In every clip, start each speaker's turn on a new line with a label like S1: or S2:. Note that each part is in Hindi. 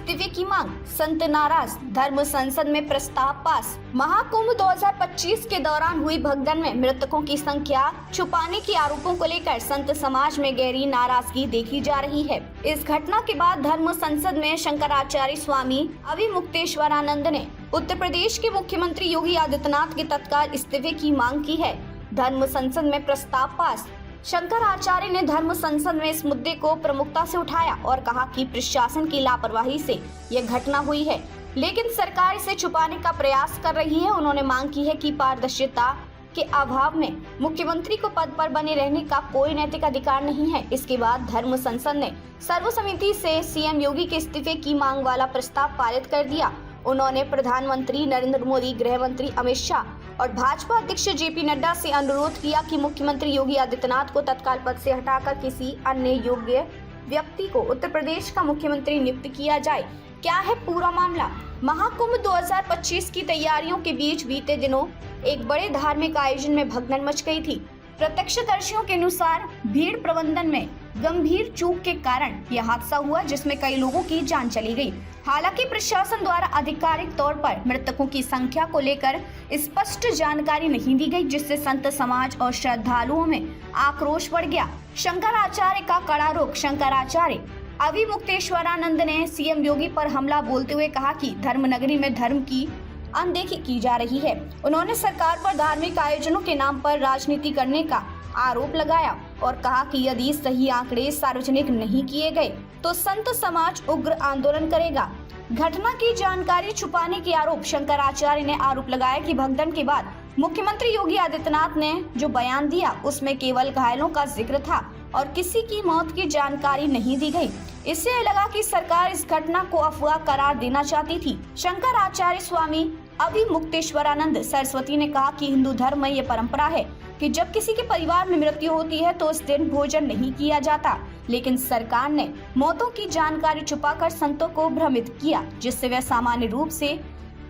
S1: इस्तीफे की मांग, संत नाराज, धर्म संसद में प्रस्ताव पास। महाकुंभ 2025 के दौरान हुई भगदड़ में मृतकों की संख्या छुपाने के आरोपों को लेकर संत समाज में गहरी नाराजगी देखी जा रही है। इस घटना के बाद धर्म संसद में शंकराचार्य स्वामी अविमुक्तेश्वरानंद ने उत्तर प्रदेश के मुख्यमंत्री योगी आदित्यनाथ के तत्काल इस्तीफे की मांग की है। धर्म संसद में प्रस्ताव पास। शंकराचार्य ने धर्म संसद में इस मुद्दे को प्रमुखता से उठाया और कहा कि प्रशासन की लापरवाही से यह घटना हुई है, लेकिन सरकार इसे छुपाने का प्रयास कर रही है। उन्होंने मांग की है कि पारदर्शिता के अभाव में मुख्यमंत्री को पद पर बने रहने का कोई नैतिक अधिकार नहीं है। इसके बाद धर्म संसद ने सर्वसम्मति से सीएम योगी के इस्तीफे की मांग वाला प्रस्ताव पारित कर दिया। उन्होंने प्रधानमंत्री नरेंद्र मोदी, गृह मंत्री अमित शाह और भाजपा अध्यक्ष जेपी नड्डा से अनुरोध किया कि मुख्यमंत्री योगी आदित्यनाथ को तत्काल पद से हटाकर किसी अन्य योग्य व्यक्ति को उत्तर प्रदेश का मुख्यमंत्री नियुक्त किया जाए। क्या है पूरा मामला? महाकुंभ 2025 की तैयारियों के बीच बीते दिनों एक बड़े धार्मिक आयोजन में भगदड़ मच गई थी। प्रत्यक्षदर्शियों के अनुसार भीड़ प्रबंधन में गंभीर चूक के कारण यह हादसा हुआ, जिसमें कई लोगों की जान चली गई। हालांकि प्रशासन द्वारा आधिकारिक तौर पर मृतकों की संख्या को लेकर स्पष्ट जानकारी नहीं दी गई, जिससे संत समाज और श्रद्धालुओं में आक्रोश बढ़ गया। शंकराचार्य का कड़ा आरोप। शंकराचार्य अविमुक्तेश्वरानंद ने सीएम योगी पर हमला बोलते हुए कहा कि धर्मनगरी में धर्म की अनदेखी की जा रही है। उन्होंने सरकार पर धार्मिक आयोजनों के नाम पर राजनीति करने का आरोप लगाया और कहा कि यदि सही आंकड़े सार्वजनिक नहीं किए गए तो संत समाज उग्र आंदोलन करेगा। घटना की जानकारी छुपाने के आरोप। शंकराचार्य ने आरोप लगाया कि भगदड़ के बाद मुख्यमंत्री योगी आदित्यनाथ ने जो बयान दिया उसमें केवल घायलों का जिक्र था और किसी की मौत की जानकारी नहीं दी गई। इससे लगा कि सरकार इस घटना को अफवाह करार देना चाहती थी। शंकराचार्य स्वामी अविमुक्तेश्वरानंद सरस्वती ने कहा कि हिंदू धर्म में ये परंपरा है कि जब किसी के परिवार में मृत्यु होती है तो उस दिन भोजन नहीं किया जाता, लेकिन सरकार ने मौतों की जानकारी छुपाकर संतों को भ्रमित किया, जिससे वे सामान्य रूप से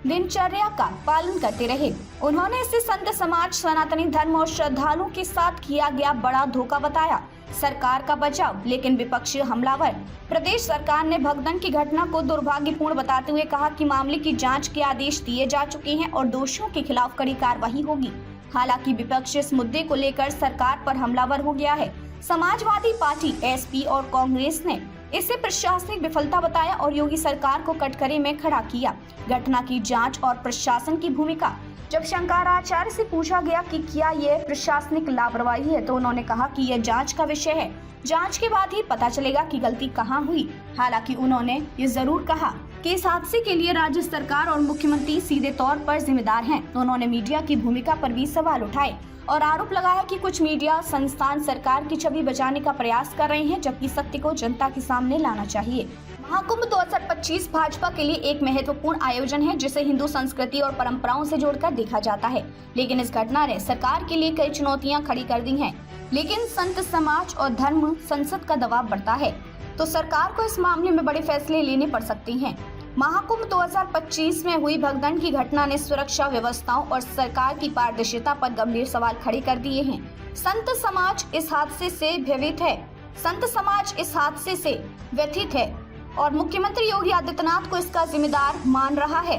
S1: दिनचर्या का पालन करते रहे। उन्होंने इसे संत समाज, सनातनी धर्म और श्रद्धालुओं के साथ किया गया बड़ा धोखा बताया। सरकार का बचाव, लेकिन विपक्षी हमलावर। प्रदेश सरकार ने भगदड़ की घटना को दुर्भाग्यपूर्ण बताते हुए कहा कि मामले की जांच के आदेश दिए जा चुके हैं और दोषियों के खिलाफ कड़ी कार्रवाई होगी। हालांकि विपक्ष इस मुद्दे को लेकर सरकार पर हमलावर हो गया है। समाजवादी पार्टी, एसपी और कांग्रेस ने इसे प्रशासनिक विफलता बताया और योगी सरकार को कटघरे में खड़ा किया। घटना की जांच और प्रशासन की भूमिका। जब शंकराचार्य से पूछा गया कि क्या यह प्रशासनिक लापरवाही है, तो उन्होंने कहा कि यह जांच का विषय है। जांच के बाद ही पता चलेगा कि गलती कहां हुई। हालांकि उन्होंने ये जरूर कहा कि इस हादसे के लिए राज्य सरकार और मुख्यमंत्री सीधे तौर पर जिम्मेदार हैं। उन्होंने मीडिया की भूमिका पर भी सवाल उठाए और आरोप लगाया कि कुछ मीडिया संस्थान सरकार की छवि बचाने का प्रयास कर रहे हैं, जबकि सत्य को जनता के सामने लाना चाहिए। महाकुंभ 2025 भाजपा के लिए एक महत्वपूर्ण आयोजन है, जिसे हिंदू संस्कृति और परंपराओं से जोड़कर देखा जाता है। लेकिन इस घटना ने सरकार के लिए कई चुनौतियां खड़ी कर दी हैं। लेकिन संत समाज और धर्म संसद का दबाव बढ़ता है तो सरकार को इस मामले में बड़े फैसले लेने पड़ सकते हैं। महाकुंभ 2025 में हुई भगदड़ की घटना ने सुरक्षा व्यवस्थाओं और सरकार की पारदर्शिता पर गंभीर सवाल खड़े कर दिए हैं। संत समाज इस हादसे से भयभीत है। संत समाज इस हादसे से व्यथित है और मुख्यमंत्री योगी आदित्यनाथ को इसका जिम्मेदार मान रहा है।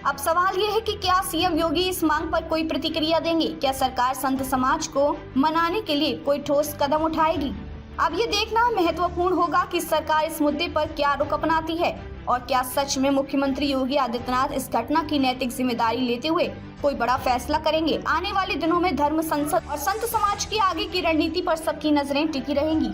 S1: अब सवाल ये है कि क्या सीएम योगी इस मांग पर कोई प्रतिक्रिया देंगे? क्या सरकार संत समाज को मनाने के लिए कोई ठोस कदम उठाएगी? अब ये देखना महत्वपूर्ण होगा कि सरकार इस मुद्दे पर क्या रुख अपनाती है और क्या सच में मुख्यमंत्री योगी आदित्यनाथ इस घटना की नैतिक जिम्मेदारी लेते हुए कोई बड़ा फैसला करेंगे। आने वाले दिनों में धर्म संसद और संत समाज की आगे की रणनीति पर सबकी नजरें टिकी रहेंगी।